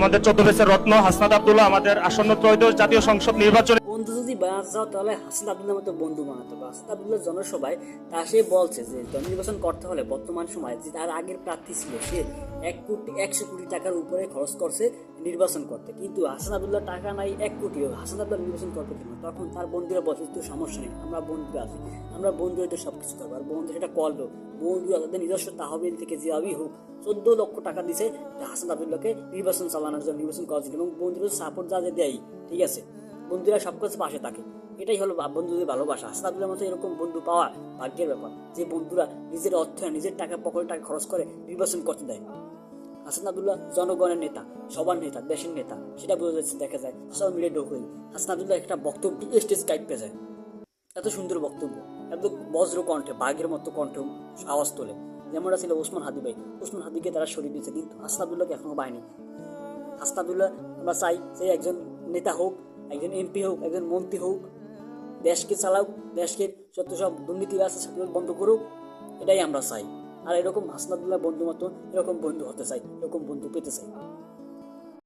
আমাদের 14 বেসের রত্ন হাসনাত আব্দুল্লাহ আমাদের আসন্ন ত্রয়োদশ জাতীয় সংসদ নির্বাচনে বন্ধু যদি বানাতে চাও তাহলে হাসনাত আব্দুল্লাহর মতো বন্ধু বানাতে হবে। হাসনাত আব্দুল্লাহ জনসভায় তা সে বলছে যে নির্বাচন করতে হলে বর্তমান সময়ে যে তার আগের প্রার্থী ছিল সে 1,100,000,000 টাকার উপরে খরচ করছে নির্বাচন করতে, কিন্তু হাসনাত আব্দুল্লাহ টাকা নাই 1 কোটিও। হাসনাত আব্দুল্লাহ নির্বাচন করবে কেন? তখন তার বন্ধুরা বলছে তো সমস্যা নেই, আমরা বন্ধুরা আছি, আমরা বন্ধুরা তো সবকিছু করবো। আর বন্ধু সেটা করলো, বন্ধুরা তাদের নিজস্ব তাহবিল থেকে যেভাবেই হোক 14 লক্ষ টাকা দিছে হাসনাত আব্দুল্লাহকে নির্বাচন চালানোর জন্য, নির্বাচন করার জন্য, এবং বন্ধুরা সাপোর্ট যা দেয়, ঠিক আছে, বন্ধুরা সব কিছু পাশে থাকে। এটাই হলো বন্ধুদের ভালোবাসা। হাসনাত আব্দুল্লাহর মতো এরকম বন্ধু পাওয়া ভাগ্যের ব্যাপার, যে বন্ধুরা নিজের অর্থ নিজের টাকা পকেটে টাকা খরচ করে নির্বাচন করতে দেয়। হাসনাত আব্দুল্লাহ জনগণের নেতা, সবার নেতা, দেশের নেতা, সেটা বোঝা যাচ্ছে, দেখা যায় সোশ্যাল মিডিয়ায় ঢোকেই হাসনাত আব্দুল্লাহ একটা বক্তব্য স্টেজ কাইপে যায়, এত সুন্দর বক্তব্য, এত বজ্র কণ্ঠে বাঘের মতো কণ্ঠে আওয়াজ তোলে। যেমনটা ছিল ওসমান হাদি ভাই, ওসমান হাদিকে তারা সরিয়ে দিয়েছে, কিন্তু হাসনাত আব্দুল্লাহকে এখনো পায়নি। হাসনাত আব্দুল্লাহ আমরা চাই যে একজন নেতা হোক, একজন এমপি হোক, একজন মন্ত্রী হোক, দেশকে চালাক, দেশকে যত সব দুর্নীতি আছে সেগুলো বন্ধ করুক, এটাই আমরা চাই। আর এরকম হাসনাত আব্দুল্লাহ বন্ধু মতো এরকম বন্ধু হতে চাই, এরকম বন্ধু পেতে চাই।